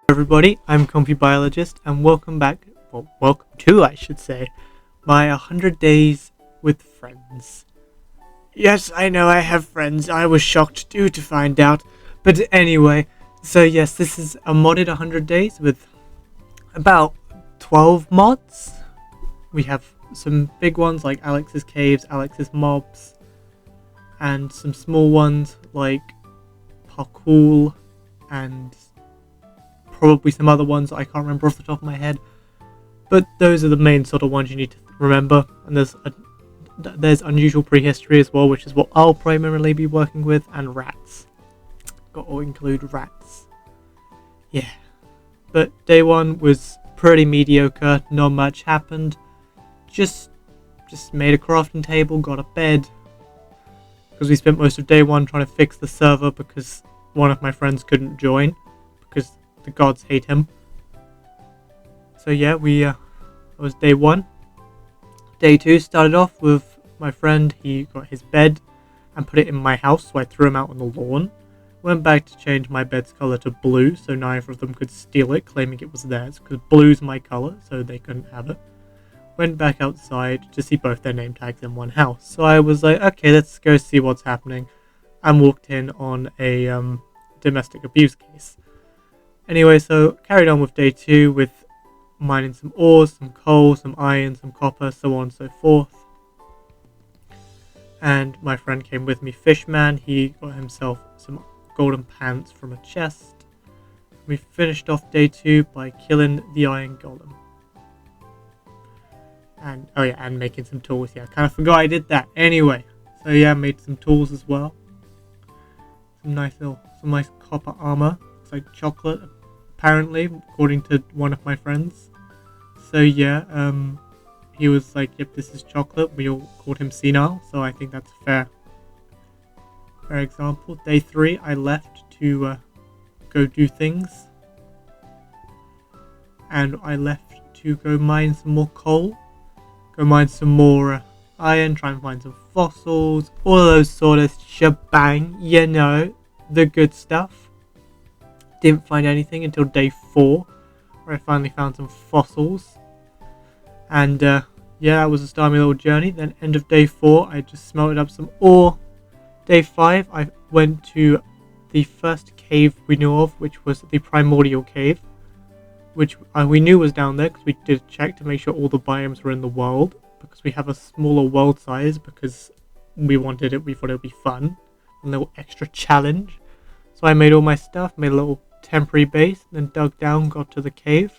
Everybody, I'm Comfy Biologist, and welcome back, welcome to, I should say, my 100 Days with Friends. Yes, I know I have friends. I was shocked too to find out. But anyway, so yes, this is a modded 100 Days with about 12 mods. We have some big ones like Alex's Caves, Alex's Mobs, and some small ones like Parkour and probably some other ones I can't remember off the top of my head. But those are the main sort of ones you need to remember. And there's unusual prehistory as well, which is what I'll primarily be working with, and rats. Got to include rats. Yeah. But day one was pretty mediocre. Not much happened. Just made a crafting table, got a bed. Because we spent most of day one trying to fix the server because one of my friends couldn't join. Because the gods hate him. So yeah, that was day one. Day two started off with my friend. He got his bed and put it in my house, so I threw him out on the lawn. Went back to change my bed's colour to blue, so neither of them could steal it, claiming it was theirs, because blue's my colour, so they couldn't have it. Went back outside to see both their name tags in one house. So I was like, okay, let's go see what's happening. And walked in on a domestic abuse case. Anyway, so carried on with day two with mining some ores, some coal, some iron, some copper, so on and so forth. And my friend came with me, Fishman. He got himself some golden pants from a chest. We finished off day two by killing the iron golem. And and making some tools. Yeah, I kind of forgot I did that. Anyway, so yeah, made some tools as well. Some nice copper armor. It's like chocolate, apparently, according to one of my friends. So yeah, he was like, yep, this is chocolate. We all called him senile, so I think that's a fair example. Day three, I left to go do things. And I left to go mine some more coal. Go mine some more iron, try and find some fossils, all those sort of shebang, you know, the good stuff. Didn't find anything until day 4, where I finally found some fossils. And yeah, that was a stormy little journey. Then end of day 4, I just smelted up some ore. Day 5, I went to the first cave we knew of, which was the primordial cave, which we knew was down there because we did a check to make sure all the biomes were in the world, because we have a smaller world size because we wanted it, we thought it would be fun, a little extra challenge. So I made all my stuff, made a little temporary base, then dug down, got to the cave.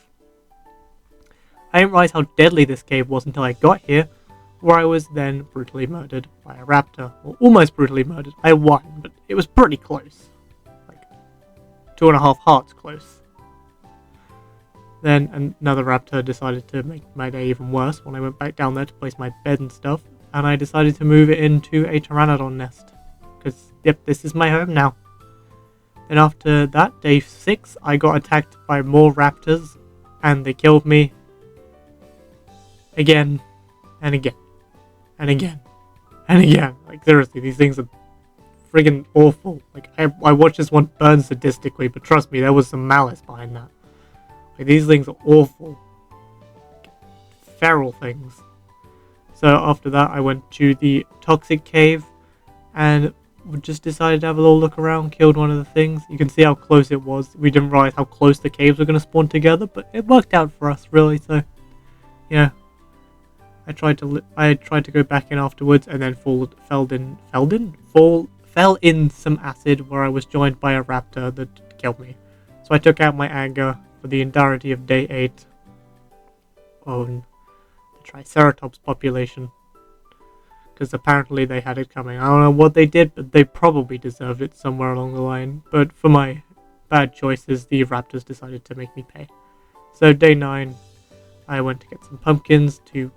I didn't realize how deadly this cave was until I got here, where I was then brutally murdered by a raptor, or almost brutally murdered. I won, but it was pretty close, like 2.5 hearts close. Then another raptor decided to make my day even worse when I went back down there to place my bed and stuff, and I decided to move it into a pteranodon nest, because, yep, this is my home now. Then after that, day 6, I got attacked by more raptors, and they killed me again, and again, and again, and again. Like, seriously, these things are friggin' awful. Like, I watched this one burn sadistically, but trust me, there was some malice behind that. Like, these things are awful. Feral things. So after that, I went to the toxic cave and just decided to have a little look around, killed one of the things. You can see how close it was. We didn't realize how close the caves were going to spawn together, but it worked out for us, really. So, yeah. I tried to go back in afterwards and then fell in some acid where I was joined by a raptor that killed me. So I took out my anger for the entirety of day 8 on the Triceratops population, because apparently they had it coming. I don't know what they did, but they probably deserved it somewhere along the line. But for my bad choices, the raptors decided to make me pay. So day 9, I went to get some pumpkins to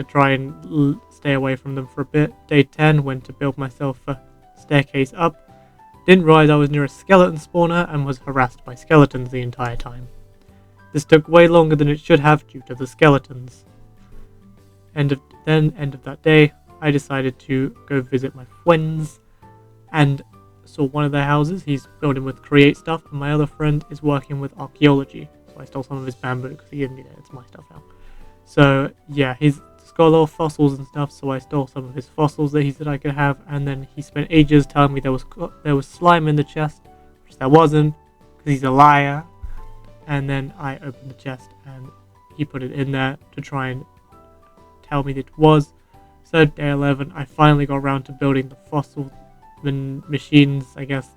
try and stay away from them for a bit. Day 10, went to build myself a staircase up. Didn't realize I was near a skeleton spawner and was harassed by skeletons the entire time. This took way longer than it should have due to the skeletons. End of that day, I decided to go visit my friends and saw one of their houses. He's building with create stuff, and my other friend is working with archaeology. So I stole some of his bamboo because he gave me that. It's my stuff now. So yeah, he's got a lot of fossils and stuff. So I stole some of his fossils that he said I could have, and then he spent ages telling me there was slime in the chest, which there wasn't, because he's a liar. And then I opened the chest, and he put it in there to try and tell me that it was. So day 11, I finally got around to building the machines, I guess.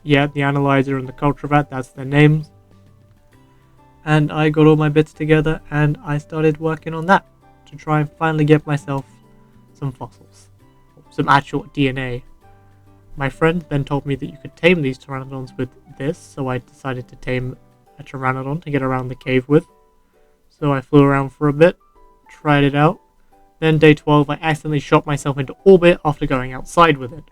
The analyzer and the cultivat, that's their names. And I got all my bits together, and I started working on that to try and finally get myself some fossils, some actual DNA. My friend then told me that you could tame these pteranodons with this, so I decided to tame a pteranodon to get around the cave with. So I flew around for a bit, tried it out. Then day 12, I accidentally shot myself into orbit after going outside with it.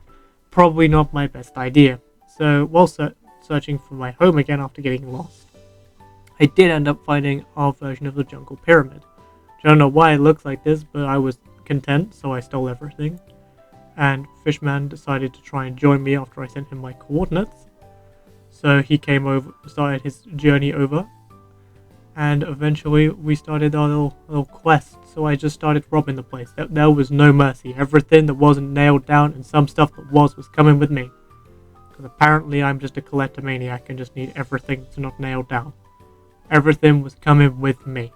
Probably not my best idea. So while searching for my home again after getting lost, I did end up finding our version of the jungle pyramid. I don't know why it looks like this, but I was content, so I stole everything. And Fishman decided to try and join me after I sent him my coordinates. So he came over, started his journey over, and eventually we started our little quest. So I just started robbing the place. There was no mercy. Everything that wasn't nailed down, and some stuff that was coming with me. Because apparently I'm just a kleptomaniac and just need everything that's not nailed down. Everything was coming with me.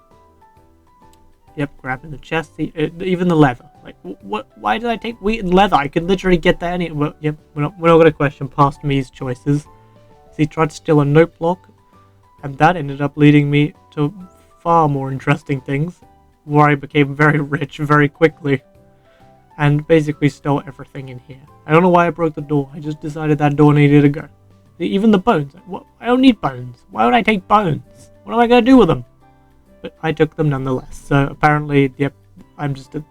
Yep, grabbing the chest, even the leather. Like, what? Why did I take wheat and leather? I could literally get that any. Well, yep, we're not going to question past me's choices. So he tried to steal a note block, and that ended up leading me to far more interesting things, where I became very rich very quickly, and basically stole everything in here. I don't know why I broke the door. I just decided that door needed to go. Even the bones. What? I don't need bones. Why would I take bones? What am I going to do with them? But I took them nonetheless. So apparently, yep, I'm just a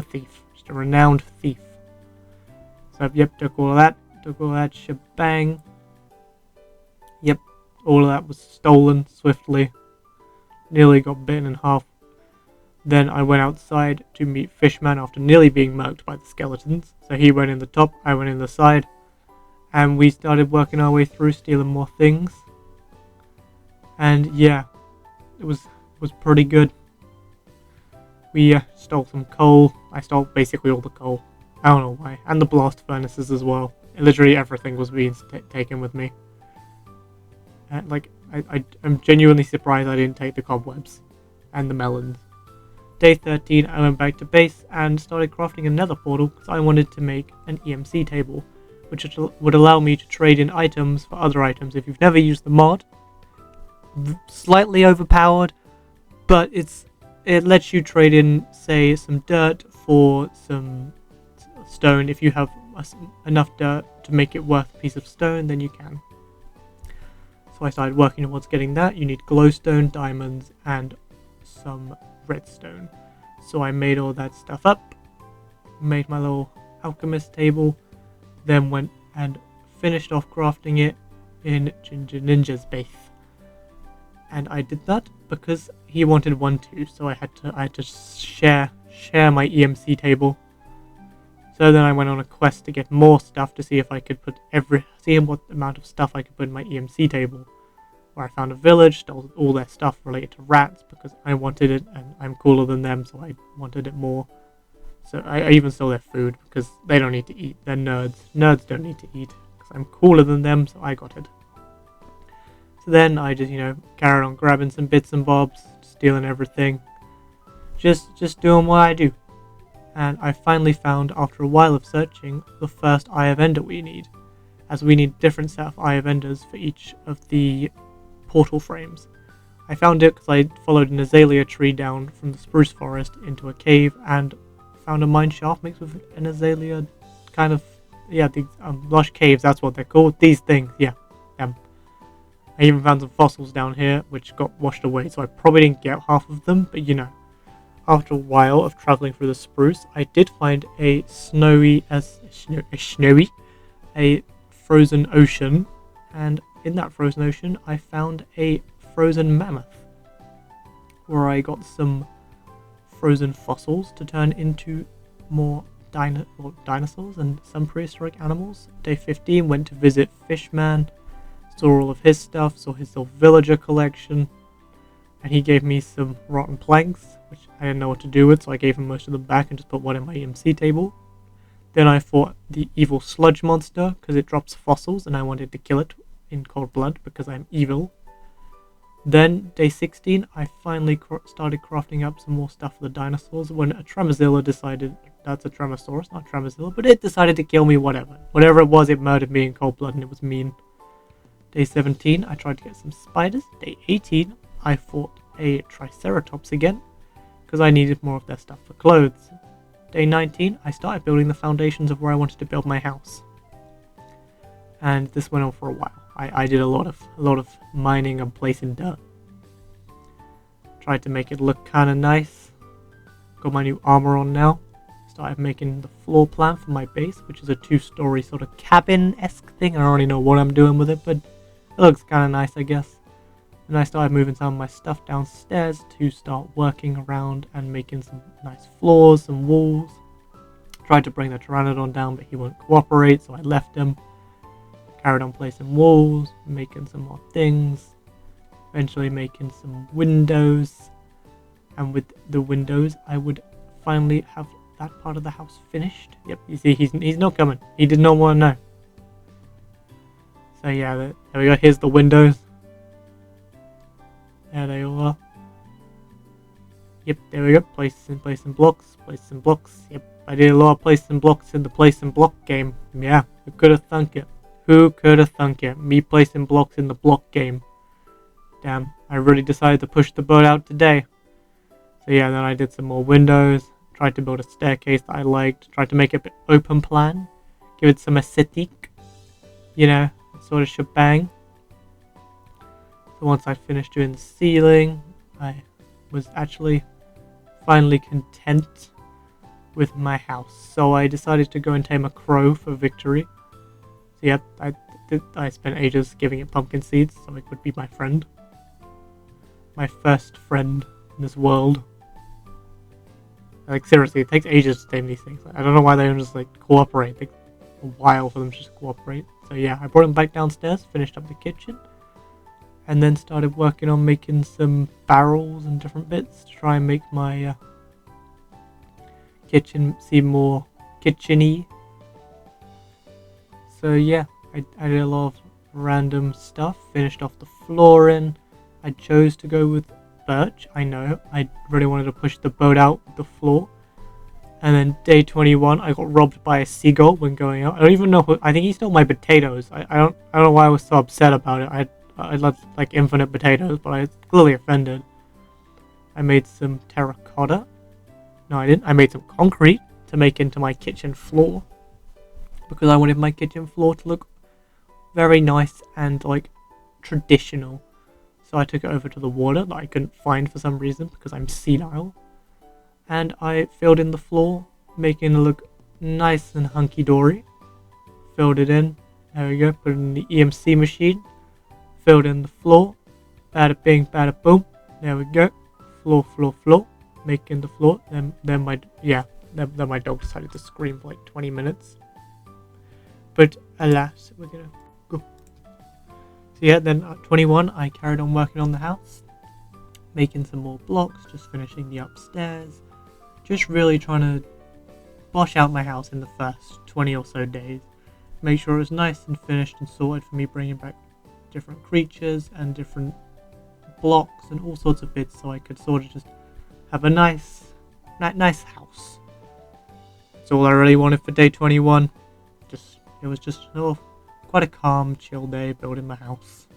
thief, just a renowned thief. So yep, took all that shebang. Yep, all of that was stolen swiftly. Nearly got bitten in half. Then I went outside to meet Fishman after nearly being murked by the skeletons. So he went in the top, I went in the side, and we started working our way through, stealing more things. And yeah, it was pretty good. We stole some coal. I stole basically all the coal. I don't know why. And the blast furnaces as well. Literally everything was being taken with me. And I'm genuinely surprised I didn't take the cobwebs and the melons. Day 13, I went back to base and started crafting another portal because I wanted to make an EMC table, which would allow me to trade in items for other items. If you've never used the mod, slightly overpowered, but it lets you trade in, say, some dirt for some stone. If you have enough dirt to make it worth a piece of stone, then you can. So I started working towards getting that. You need glowstone, diamonds, and some redstone. So I made all that stuff up, made my little alchemist table, then went and finished off crafting it in Ginger Ninja's base. And I did that because he wanted one too, so I had to share my EMC table. So then I went on a quest to get more stuff to see if I could see what amount of stuff I could put in my EMC table. Where I found a village, stole all their stuff related to rats because I wanted it, and I'm cooler than them, so I wanted it more. So I even stole their food because they don't need to eat. They're nerds. Nerds don't need to eat because I'm cooler than them, so I got it. So then I just, carried on grabbing some bits and bobs, stealing everything. Just doing what I do. And I finally found, after a while of searching, the first Eye of Ender we need. As we need different set of Eye of Enders for each of the portal frames. I found it because I followed an azalea tree down from the spruce forest into a cave and found a mine shaft mixed with an azalea kind of, the lush caves, that's what they're called. These things, them. I even found some fossils down here, which got washed away, so I probably didn't get half of them, but after a while of traveling through the spruce, I did find a frozen ocean, and in that frozen ocean, I found a frozen mammoth, where I got some frozen fossils to turn into more dinosaurs and some prehistoric animals. Day 15, went to visit Fishman, saw all of his stuff, saw his little villager collection, and he gave me some rotten planks, which I didn't know what to do with, so I gave him most of them back and just put one in my EMC table. Then I fought the evil sludge monster, because it drops fossils, and I wanted to kill it in cold blood, because I'm evil. Then, day 16, I finally started crafting up some more stuff for the dinosaurs, when a Tremazilla decided, that's a Tremosaurus, not Tremazilla, but it decided to kill me, whatever. Whatever it was, it murdered me in cold blood, and it was mean. Day 17, I tried to get some spiders. Day 18, I fought a Triceratops again, because I needed more of their stuff for clothes. Day 19, I started building the foundations of where I wanted to build my house. And this went on for a while. I did a lot of mining and placing dirt. Tried to make it look kind of nice. Got my new armor on now. Started making the floor plan for my base, which is a 2-story sort of cabin-esque thing. I don't really know what I'm doing with it, but it looks kind of nice, I guess. And I started moving some of my stuff downstairs to start working around and making some nice floors, some walls. Tried to bring the Pteranodon down, but he wouldn't cooperate, so I left him. Carried on placing walls, making some more things. Eventually making some windows. And with the windows, I would finally have that part of the house finished. Yep, you see, he's not coming. He did not want to know. So yeah, there we go. Here's the windows. There they all are. Yep, there we go. Placing blocks. Yep, I did a lot of placing blocks in the place and block game. Yeah, who could have thunk it? Who could have thunk it? Me placing blocks in the block game. Damn, I really decided to push the boat out today. So yeah, then I did some more windows. Tried to build a staircase that I liked. Tried to make it a bit open plan. Give it some aesthetic. You know, sort of shebang. So once I finished doing the ceiling, I was actually finally content with my house. So I decided to go and tame a crow for victory. So yeah, I spent ages giving it pumpkin seeds so it would be my friend. My first friend in this world. Like seriously, it takes ages to tame these things. I don't know why they don't just like cooperate. It takes a while for them to just cooperate. So yeah, I brought them back downstairs, finished up the kitchen, and then started working on making some barrels and different bits to try and make my kitchen seem more kitchen-y. So yeah, I did a lot of random stuff, finished off the flooring. I chose to go with birch, I know. I really wanted to push the boat out with the floor. And then day 21, I got robbed by a seagull when going out. I don't even know who, I think he stole my potatoes. I don't know why I was so upset about it. I loved like infinite potatoes, but I was clearly offended. I made some terracotta. No, I didn't. I made some concrete to make into my kitchen floor. Because I wanted my kitchen floor to look very nice and like traditional. So I took it over to the water that I couldn't find for some reason because I'm senile. And I filled in the floor, making it look nice and hunky-dory. Filled it in. There we go. Put it in the EMC machine. Filled in the floor. Bada bing, bada boom. There we go. Floor. Making the floor. Then my dog decided to scream for like 20 minutes. But alas, we're gonna go. So yeah, then at 21, I carried on working on the house. Making some more blocks, just finishing the upstairs. Just really trying to bosh out my house in the first 20 or so days. Make sure it was nice and finished and sorted for me bringing back different creatures and different blocks and all sorts of bits so I could sort of just have a nice house. That's all I really wanted for day 21. It was just quite a calm, chill day building my house.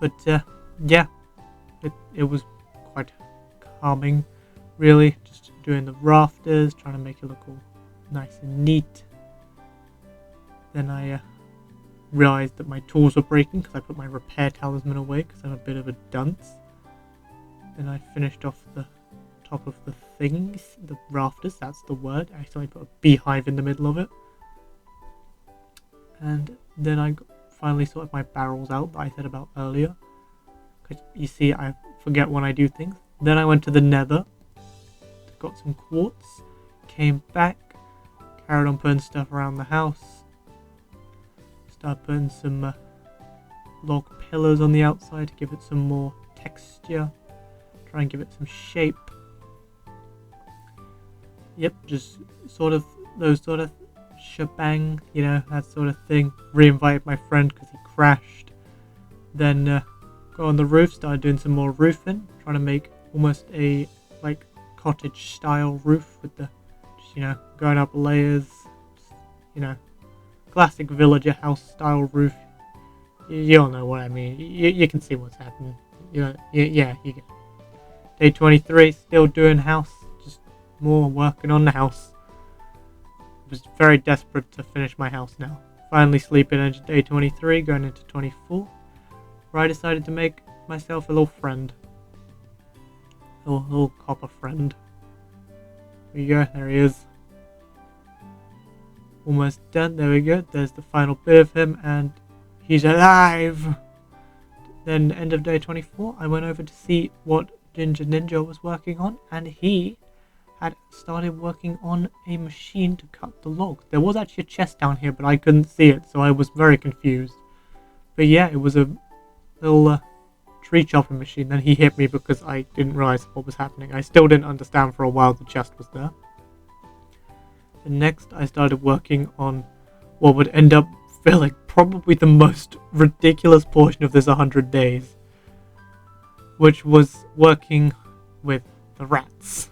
But yeah, it was quite calming, really. Just doing the rafters, trying to make it look all nice and neat. Then I realized that my tools were breaking because I put my repair talisman away because I'm a bit of a dunce. Then I finished off the top of the things, the rafters, that's the word. I accidentally put a beehive in the middle of it. And then I finally sorted my barrels out that I said about earlier. Because you see, I forget when I do things. Then I went to the nether, got some quartz, came back, carried on putting stuff around the house. Started putting some log pillars on the outside to give it some more texture. Try and give it some shape. Yep, just sort of those sort of shebang, you know, that sort of thing. Re-invited my friend because he crashed. Then got on the roof, started doing some more roofing, trying to make almost a like cottage style roof with the, just, you know, going up layers, just, you know, classic villager house style roof. You all know what I mean. You can see what's happening. Yeah, you get it. Day 23, still doing house, just more working on the house. Was very desperate to finish my house now. Finally sleeping into day 23, going into 24, where I decided to make myself a little friend. A little copper friend. There you go, there he is. Almost done, there we go. There's the final bit of him, and he's alive! Then, end of day 24, I went over to see what Ginger Ninja was working on, and he had started working on a machine to cut the log. There was actually a chest down here, but I couldn't see it, so I was very confused. But yeah, it was a little tree chopping machine. Then he hit me because I didn't realize what was happening. I still didn't understand for a while the chest was there. And next, I started working on what would end up feeling probably the most ridiculous portion of this 100 days, which was working with the rats.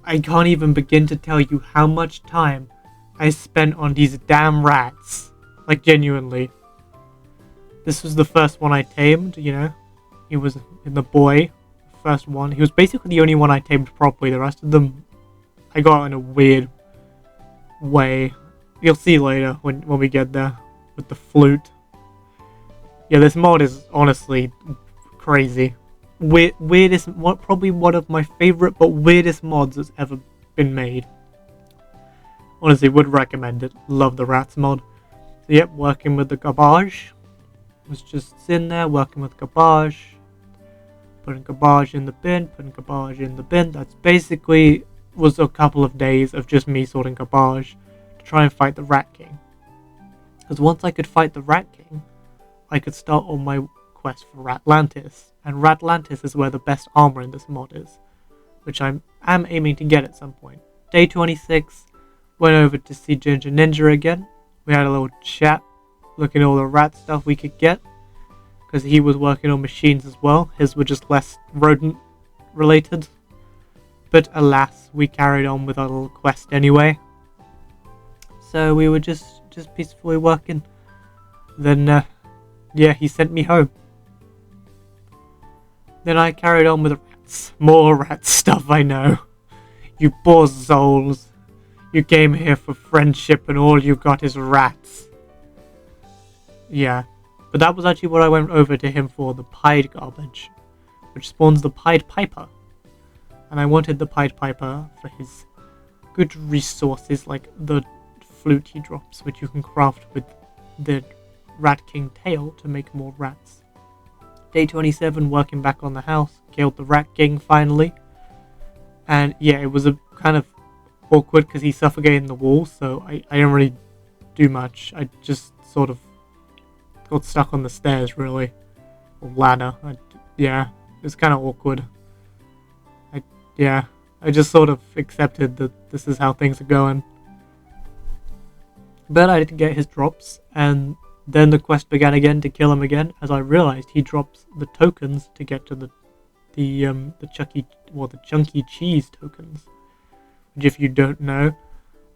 I can't even begin to tell you how much time I spent on these damn rats. Like, genuinely. This was the first one I tamed, you know. He was in the boy. First one. He was basically the only one I tamed properly. The rest of them I got in a weird way. You'll see later when we get there with the flute. Yeah, this mod is honestly crazy. Weirdest, probably one of my favorite but weirdest mods that's ever been made. Honestly, would recommend it. Love the rats mod. So yep, working with the garbage. Was just sitting there working with garbage. Putting garbage in the bin, putting garbage in the bin. That's basically was a couple of days of just me sorting garbage to try and fight the Rat King. Because once I could fight the Rat King, I could start on my quest for Ratlantis, and Ratlantis is where the best armor in this mod is, which I am aiming to get at some point. Day 26, went over to see Ginger Ninja again. We had a little chat, looking at all the rat stuff we could get, because he was working on machines as well. His were just less rodent related, but alas, we carried on with our little quest anyway. So we were just peacefully working. Then yeah, he sent me home. Then I carried on with rats. More rat stuff, I know. You poor souls. You came here for friendship and all you got is rats. Yeah. But that was actually what I went over to him for, the Pied garbage, which spawns the Pied Piper. And I wanted the Pied Piper for his good resources, like the flute he drops, which you can craft with the Rat King tail to make more rats. Day 27, working back on the house, killed the Rat King finally. And yeah, it was a kind of awkward because he suffocated in the wall, so I didn't really do much. I just sort of got stuck on the stairs, really. Or ladder. Yeah, it was kind of awkward. I just sort of accepted that this is how things are going. But I didn't get his drops, and then the quest began again to kill him again, as I realized he drops the tokens to get to the chunky cheese tokens, which, if you don't know,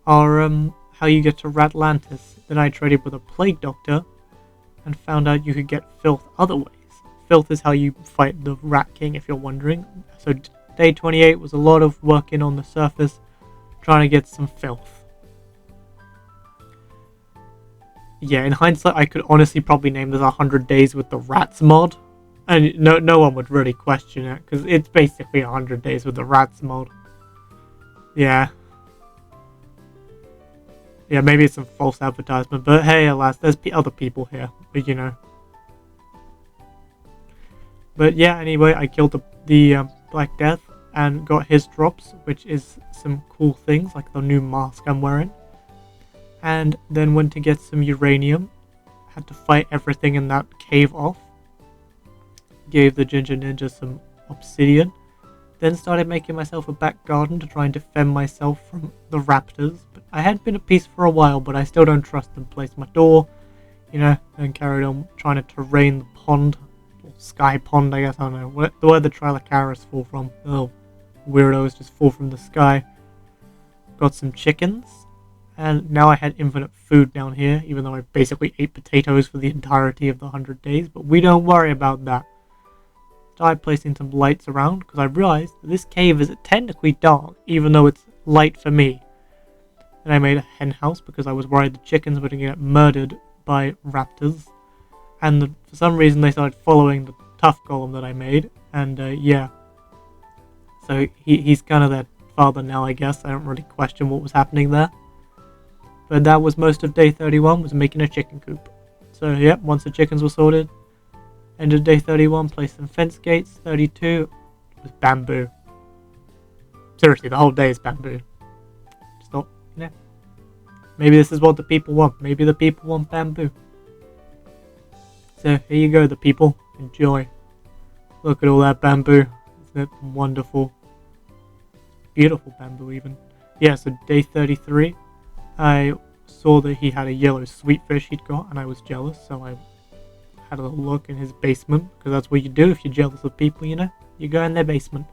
are how you get to Ratlantis. Then I traded with a plague doctor and found out you could get filth other ways. Filth is how you fight the Rat King, if you're wondering. So day 28 was a lot of working on the surface, trying to get some filth. Yeah, in hindsight, I could honestly probably name this 100 Days with the Rats mod. And no one would really question it, because it's basically 100 Days with the Rats mod. Yeah. Yeah, maybe it's some false advertisement, but hey, alas, there's other people here, but you know. But yeah, anyway, I killed the Black Death. and got his drops, which is some cool things like the new mask I'm wearing. And then went to get some uranium. Had to fight everything in that cave off. Gave the Ginger Ninja some obsidian. Then started making myself a back garden to try and defend myself from the raptors. But I had been at peace for a while, but I still don't trust them. Placed my door, and carried on trying to terrain the pond. Or sky pond, I guess, I don't know. Where the Trilocaris fall from. Oh, weirdos just fall from the sky. Got some chickens. And now I had infinite food down here, even though I basically ate potatoes for the entirety of the 100 days. But we don't worry about that. Started placing some lights around, because I realized that this cave is technically dark, even though it's light for me. And I made a hen house, because I was worried the chickens were going to get murdered by raptors. And for some reason they started following the tough golem that I made. And yeah. So he's kind of their father now, I guess. I don't really question what was happening there. But that was most of day 31, was making a chicken coop. So yeah, once the chickens were sorted, end of day 31, placed some fence gates. 32 was bamboo. Seriously, the whole day is bamboo. Just not, maybe this is what the people want. Maybe the people want bamboo. So here you go, the people. Enjoy. Look at all that bamboo. Isn't it wonderful? Beautiful bamboo even. Yeah, so day 33. I saw that he had a yellow sweetfish he'd got, and I was jealous, so I had a little look in his basement, because that's what you do if you're jealous of people, You go in their basement.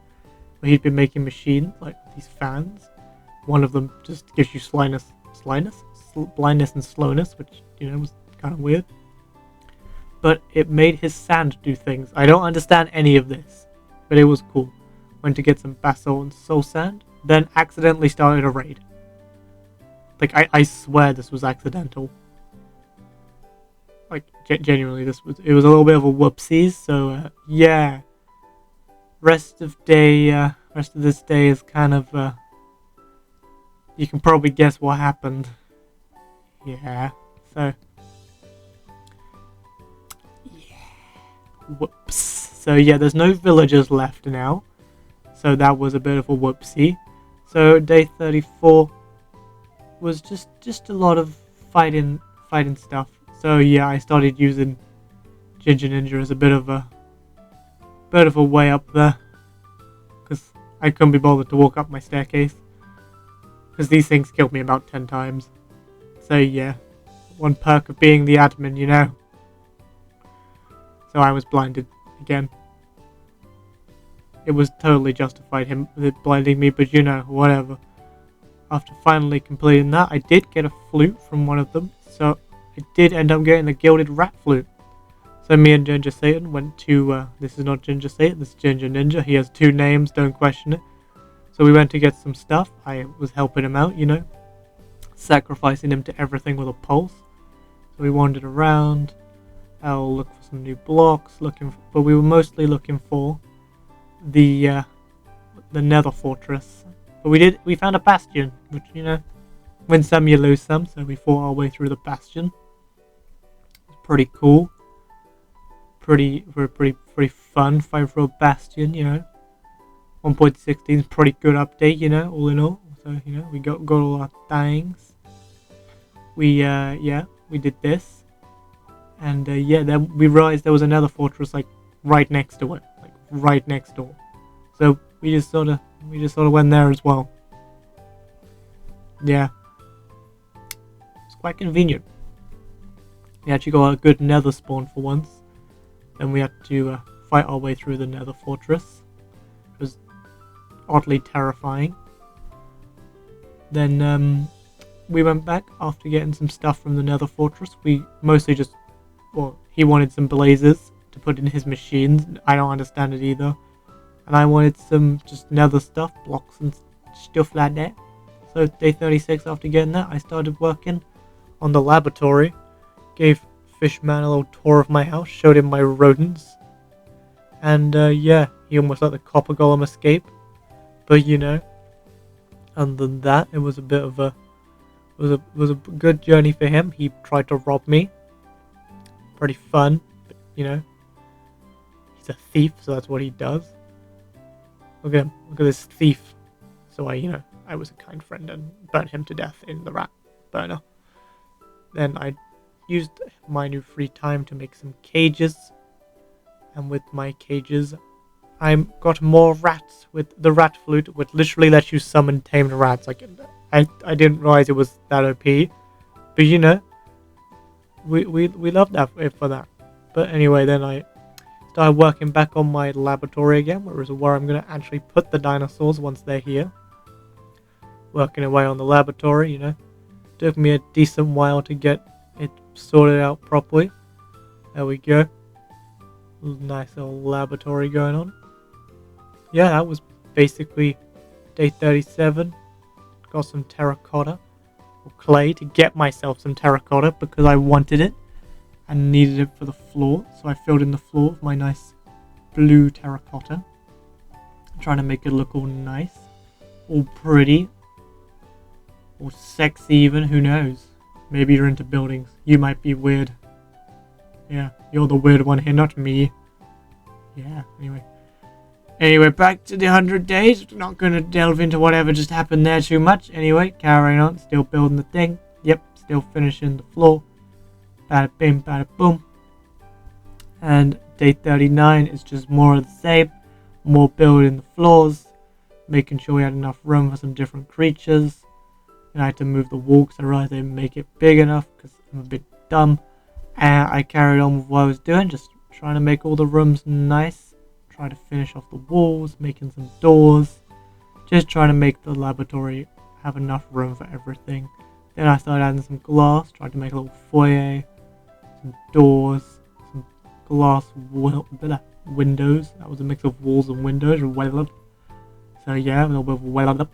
But he'd been making machines, like these fans. One of them just gives you blindness and slowness, which, was kind of weird. But it made his sand do things. I don't understand any of this, but it was cool. Went to get some basalt and soul sand, then accidentally started a raid. Like, I swear this was accidental. Like, genuinely, it was a little bit of a whoopsies, so, yeah. Rest of this day is kind of, you can probably guess what happened. Yeah, so. Yeah. Whoops. So, yeah, there's no villagers left now. So that was a bit of a whoopsie. So, day 34 was just a lot of fighting stuff. So yeah, I started using Ginger Ninja as a bit of a way up there, because I couldn't be bothered to walk up my staircase, because these things killed me about 10 times. So yeah, one perk of being the admin, So I was blinded again. It was totally justified him blinding me, but whatever. After finally completing that, I did get a flute from one of them, so I did end up getting the gilded rat flute. So me and Ginger Satan went to, this is not Ginger Satan, this is Ginger Ninja. He has 2 names, don't question it. So we went to get some stuff. I was helping him out, sacrificing him to everything with a pulse. So we wandered around. I'll look for some new blocks, but we were mostly looking for the Nether Fortress. But we found a bastion, which, win some you lose some, so we fought our way through the bastion. It's pretty cool. Pretty fun, fight for a bastion, 1.16 is pretty good update, all in all. So, we got all our things. We did this. And, then we realized there was another fortress, like, right next to it. Like, right next door. So, we just sort of went there as well. Yeah. It's quite convenient. We actually got a good nether spawn for once. Then we had to fight our way through the nether fortress. It was oddly terrifying. Then we went back after getting some stuff from the nether fortress. We mostly he wanted some blazes to put in his machines. I don't understand it either. And I wanted some just nether stuff, blocks and stuff like that. So day 36, after getting that, I started working on the laboratory. Gave Fishman a little tour of my house, showed him my rodents. And he almost let the copper golem escape. But other than that, it was a bit of a was a good journey for him. He tried to rob me. Pretty fun, but he's a thief, so that's what he does. Look at him. Look at this thief. So I was a kind friend and burnt him to death in the rat burner. Then I used my new free time to make some cages. And with my cages, I got more rats with the rat flute, which literally lets you summon tamed rats. Like, I didn't realize it was that OP. But we love that for that. But anyway, then I started working back on my laboratory again, where I'm going to actually put the dinosaurs once they're here. Working away on the laboratory, Took me a decent while to get it sorted out properly. There we go. Nice little laboratory going on. Yeah, that was basically day 37. Got some terracotta or clay to get myself some terracotta because I wanted it and needed it for the floor. So I filled in the floor with my nice blue terracotta. Trying to make it look all nice, all pretty, or sexy even, who knows. Maybe you're into buildings. You might be weird. Yeah, you're the weird one here, not me. Yeah, Anyway, back to the 100 days. Not going to delve into whatever just happened there too much. Anyway, carrying on. Still building the thing. Yep, still finishing the floor. Bada bing, bada boom. And day 39 is just more of the same. More building the floors. Making sure we had enough room for some different creatures. And I had to move the wall because I realized I didn't make it big enough because I'm a bit dumb. And I carried on with what I was doing. Just trying to make all the rooms nice. Try to finish off the walls, making some doors, just trying to make the laboratory have enough room for everything. Then I started adding some glass, tried to make a little foyer, some doors, some glass windows. That was a mix of walls and windows. So yeah, a little bit of weathered.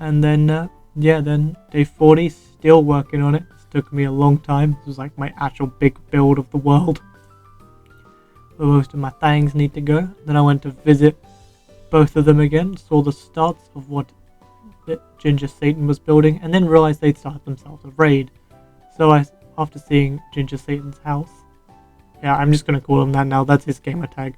And then then day 40, still working on it. This took me a long time. This was like my actual big build of the world. But most of my things need to go. Then I went to visit both of them again, saw the starts of what Ginger Satan was building, and then realized they'd started themselves a raid. So after seeing Ginger Satan's house, yeah, I'm just gonna call him that now, that's his gamer tag.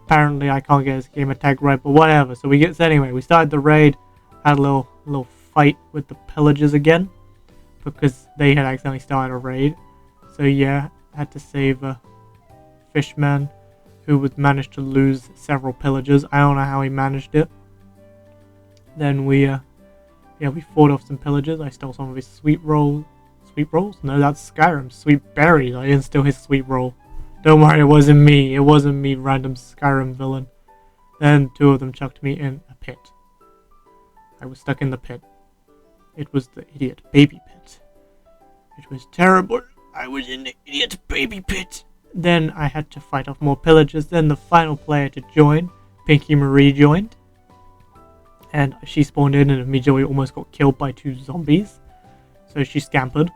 Apparently I can't get his gamer tag right, but whatever. So anyway, we started the raid, had a little fight with the pillagers again, because they had accidentally started a raid. So yeah, had to save Fishman, who would manage to lose several pillagers. I don't know how he managed it. Then we fought off some pillagers. I stole some of his sweet rolls. Sweet rolls? No, that's Skyrim. Sweet berries. I didn't steal his sweet roll. Don't worry, it wasn't me. It wasn't me, random Skyrim villain. Then 2 of them chucked me in a pit. I was stuck in the pit. It was the idiot baby pit. It was terrible. I was in the idiot baby pit. Then I had to fight off more pillagers. Then the final player to join, Pinky Marie, joined. And she spawned in and immediately almost got killed by 2 zombies. So she scampered.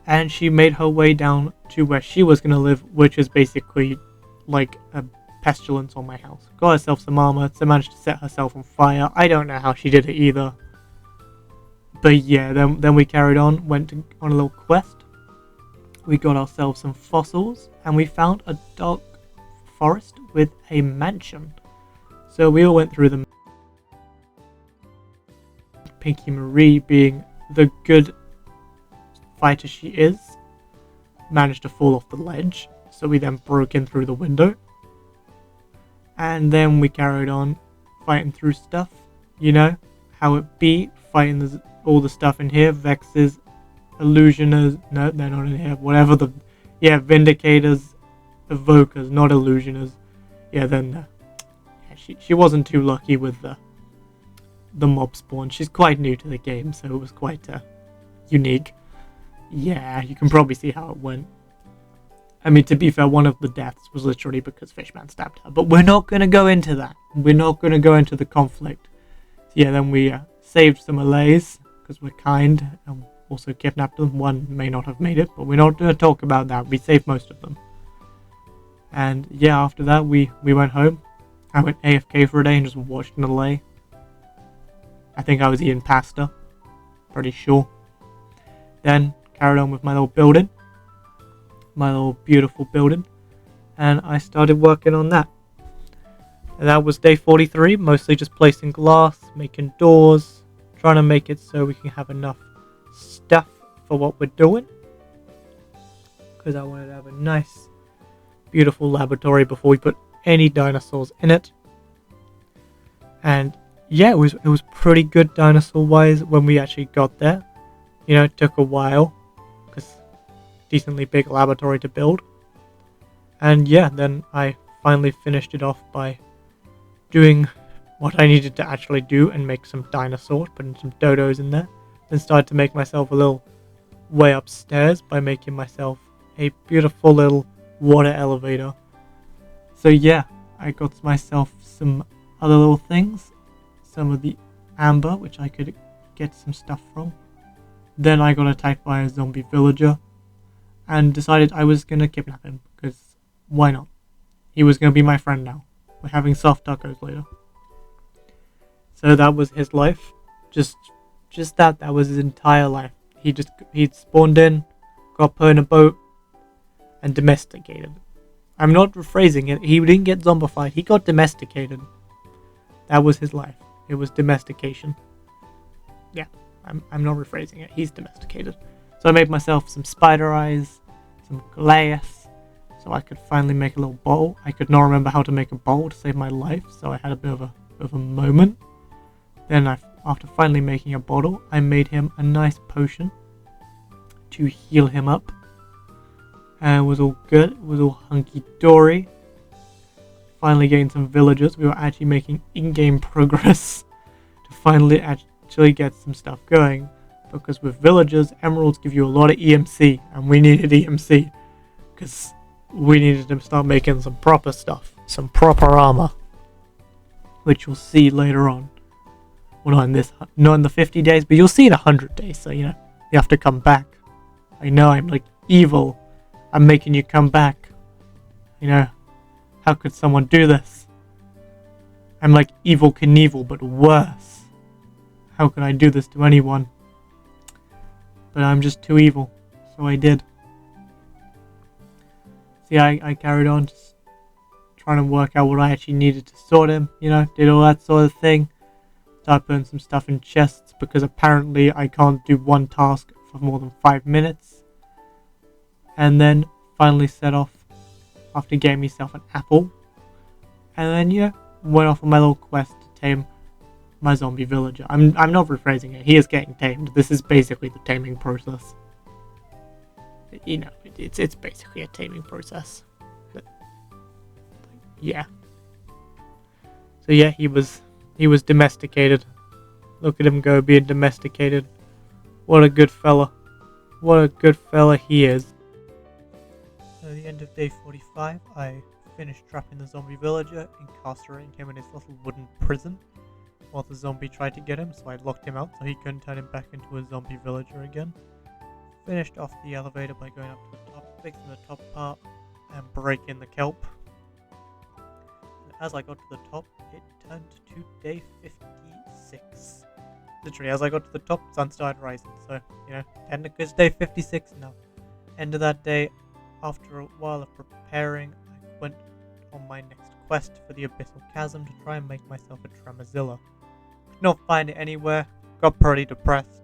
And she made her way down to where she was going to live, which is basically like a pestilence on my house. Got herself some armor, so managed to set herself on fire. I don't know how she did it either. But yeah, then we carried on, went on a little quest. We got ourselves some fossils, and we found a dark forest with a mansion. So we all went through the Pinky Marie, being the good fighter she is, managed to fall off the ledge. So we then broke in through the window. And then we carried on fighting through stuff. You know how it be, fighting all the stuff in here. Vexes, Illusioners, no, they're not in here. Whatever Vindicators, Evokers, not Illusioners. Yeah, then she wasn't too lucky with the mob spawn. She's quite new to the game, so it was quite unique. Yeah, you can probably see how it went. I mean, to be fair, one of the deaths was literally because Fishman stabbed her. But we're not going to go into that. We're not going to go into the conflict. So yeah, then we saved some Allays, because we're kind, and also kidnapped them. One may not have made it, but we're not going to talk about that. We saved most of them. And yeah, after that, we went home. I went AFK for a day and just watched an Allay. I think I was eating pasta. Pretty sure. Then carried on with my little building. My little beautiful building. And I started working on that. And that was day 43, mostly just placing glass, making doors, trying to make it so we can have enough stuff for what we're doing. Because I wanted to have a nice, beautiful laboratory before we put any dinosaurs in it. And yeah, it was pretty good dinosaur-wise when we actually got there. You know, it took a while, because decently big laboratory to build. And yeah, then I finally finished it off by doing what I needed to actually do and make some dinosaurs, putting some dodos in there. Then started to make myself a little way upstairs by making myself a beautiful little water elevator. So yeah, I got myself some other little things. Some of the amber, which I could get some stuff from. Then I got attacked by a zombie villager and decided I was going to kidnap him, because why not? He was going to be my friend now. We're having soft tacos later. So that was his life. Just that was his entire life. He'd spawned in, got put in a boat, and domesticated. I'm not rephrasing it. He didn't get zombified. He got domesticated. That was his life. It was domestication. Yeah, I'm not rephrasing it. He's domesticated. So I made myself some spider eyes, some glass, so I could finally make a little bowl. I could not remember how to make a bowl to save my life, so I had a bit of a moment. Then after finally making a bottle, I made him a nice potion to heal him up. And it was all good. It was all hunky-dory. Finally getting some villagers. We were actually making in-game progress to finally actually get some stuff going. Because with villagers, emeralds give you a lot of EMC, and we needed EMC. Because we needed to start making some proper stuff. Some proper armor. Which you'll see later on. Well, not in the 50 days, but you'll see in 100 days, so, you know, you have to come back. I know, I'm like evil. I'm making you come back. You know, how could someone do this? I'm like Evil Knievel, but worse. How could I do this to anyone? But I'm just too evil, so I did. See, I carried on just trying to work out what I actually needed to sort him, you know, did all that sort of thing. Started putting some stuff in chests, because apparently I can't do one task for more than 5 minutes. And then finally set off after getting myself an apple. And then, yeah, went off on my little quest to tame my zombie villager. I'm not rephrasing it. He is getting tamed. This is basically the taming process. You know, it's basically a taming process. But, yeah. So yeah, he was domesticated. Look at him go, being domesticated. What a good fella. What a good fella he is. At the end of day 45, I finished trapping the zombie villager, incarcerating him in his little wooden prison, while the zombie tried to get him, so I locked him out so he couldn't turn him back into a zombie villager again. Finished off the elevator by going up to the top, fixing the top part, and breaking the kelp. And as I got to the top, it turned to day 56. Literally, as I got to the top, sun started rising, so, you know, technically it's day 56 now. End of that day, after a while of preparing, I went on my next quest for the Abyssal Chasm to try and make myself a Tremazilla. Could not find it anywhere, got pretty depressed,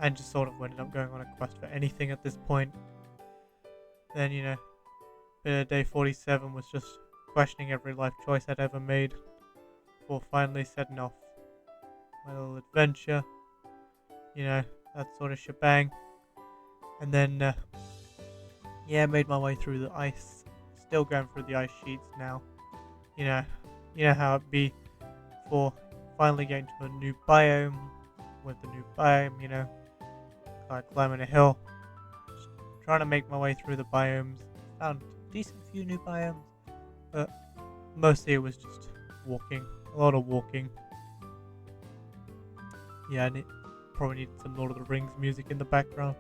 and just sort of ended up going on a quest for anything at this point. Then, you know, day 47 was just questioning every life choice I'd ever made, before finally setting off my little adventure, you know, that sort of shebang. And then, yeah, made my way through the ice, still going through the ice sheets now. You know how it be, for finally getting to a new biome. With the new biome, you know, like climbing a hill, just trying to make my way through the biomes. Found a decent few new biomes, but mostly it was just walking, a lot of walking. Yeah, and it probably needed some Lord of the Rings music in the background,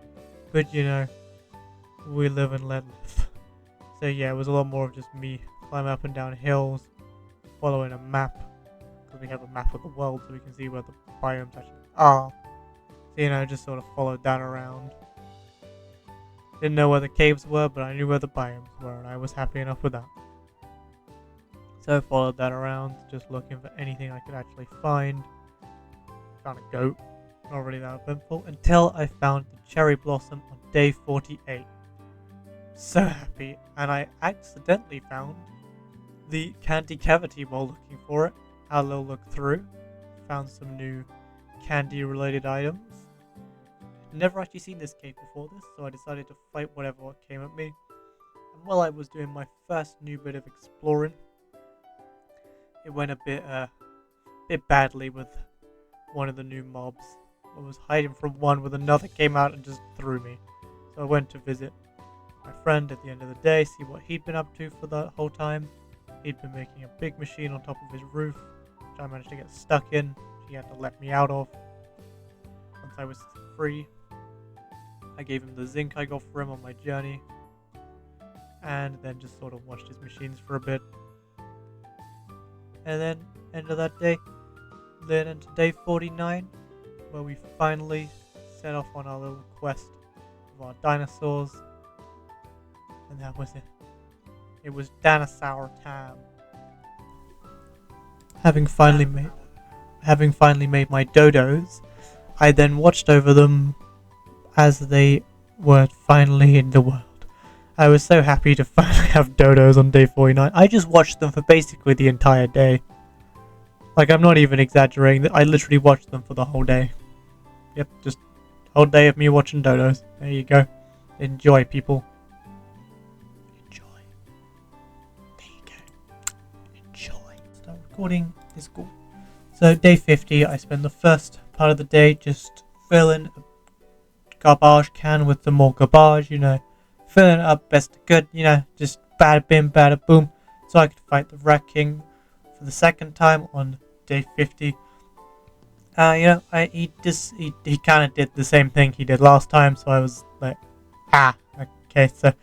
but you know, we live and let live. So yeah, it was a lot more of just me climbing up and down hills, following a map, because we have a map of the world so we can see where the biomes actually are. So, you know, just sort of followed that around. Didn't know where the caves were, but I knew where the biomes were, and I was happy enough with that. So I followed that around, just looking for anything I could actually find. Found a goat, not really that eventful, until I found the cherry blossom on day 48. So happy, and I accidentally found the candy cavity while looking for it. Had a little look through, found some new candy related items. Never actually seen this cave before this, so I decided to fight whatever came at me. And while I was doing my first new bit of exploring, it went a bit badly with one of the new mobs. I was hiding from one when another came out and just threw me. So I went to visit my friend at the end of the day, see what he'd been up to for the whole time. He'd been making a big machine on top of his roof, which I managed to get stuck in. He had to let me out of. Once I was free, I gave him the zinc I got for him on my journey, and then just sort of watched his machines for a bit. And then, end of that day, then into day 49, where we finally set off on our little quest of our dinosaurs. And that was it. It was dinosaur time. Having finally made my dodos, I then watched over them as they were finally in the world. I was so happy to finally have dodos on day 49. I just watched them for basically the entire day. Like, I'm not even exaggerating. I literally watched them for the whole day. Yep, just a whole day of me watching dodos. There you go. Enjoy, people. Enjoy. There you go. Enjoy. Start recording. It's cool. So, day 50, I spend the first part of the day just filling a garbage can with some more garbage, filling it up best it could, just bada bim, bada boom, so I could fight the Rat King for the second time on day 50. He kind of did the same thing he did last time, so I was like, okay, so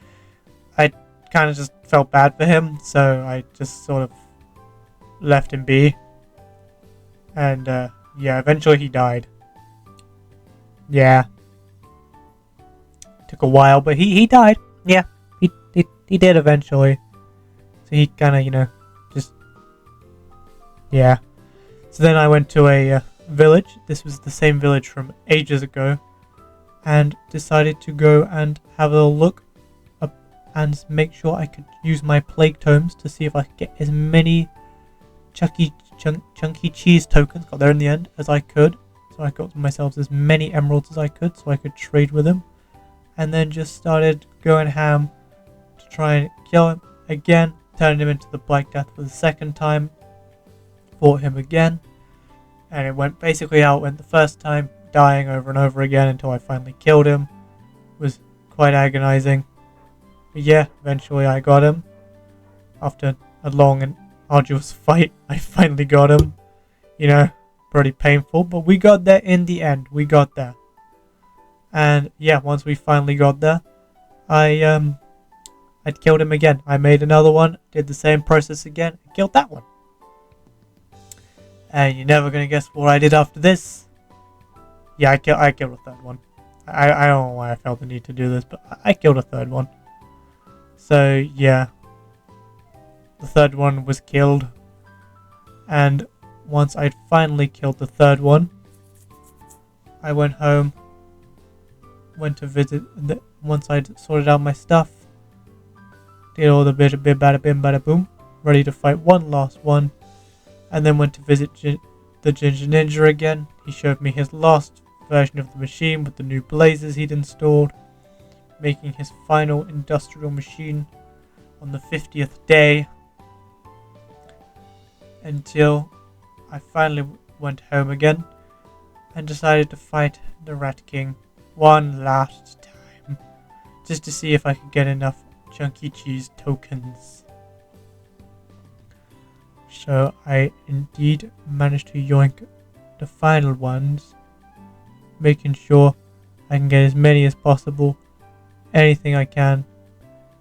I kind of just felt bad for him, so I just sort of left him be, and eventually he died. Yeah. Took a while, but he died. Yeah, he did eventually. So he kind of, yeah. So then I went to a village. This was the same village from ages ago, and decided to go and have a little look up and make sure I could use my plague tomes to see if I could get as many chunky cheese tokens, got there in the end, as I could. So I got myself as many emeralds as I could so I could trade with him. And then just started going ham to try and kill him again. Turned him into the Black Death for the second time. Fought him again. And it went basically how it went the first time. Dying over and over again until I finally killed him. It was quite agonizing. But yeah, eventually I got him. After a long and arduous fight, I finally got him. Pretty painful. But we got there in the end. We got there. And yeah, once we finally got there, I'd killed him again. I made another one, did the same process again, and killed that one. And you're never gonna guess what I did after this. Yeah, I killed a third one. I don't know why I felt the need to do this, but I killed a third one. So yeah, the third one was killed. And once I'd finally killed the third one, I went home. Went to visit, once I'd sorted out my stuff, did all the bit bada bim bada boom, ready to fight one last one, and then went to visit the Ginger Ninja again. He showed me his last version of the machine with the new blazes he'd installed, making his final industrial machine on the 50th day, until I finally went home again and decided to fight the Rat King one last time, just to see if I could get enough chunky cheese tokens. So I indeed managed to yoink the final ones, making sure I can get as many as possible, anything I can,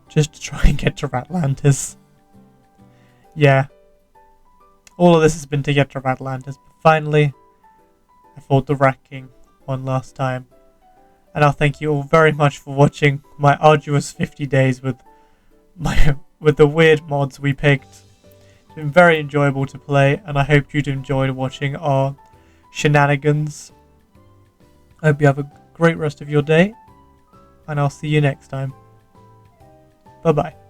just to try and get to Ratlantis. Yeah, all of this has been to get to Ratlantis, but finally I fought the Rat King one last time. And I'll thank you all very much for watching my arduous 50 days with the weird mods we picked It's been very enjoyable to play, and I hope you'd enjoyed watching our shenanigans. I hope you have a great rest of your day, and I'll see you next time. Bye bye.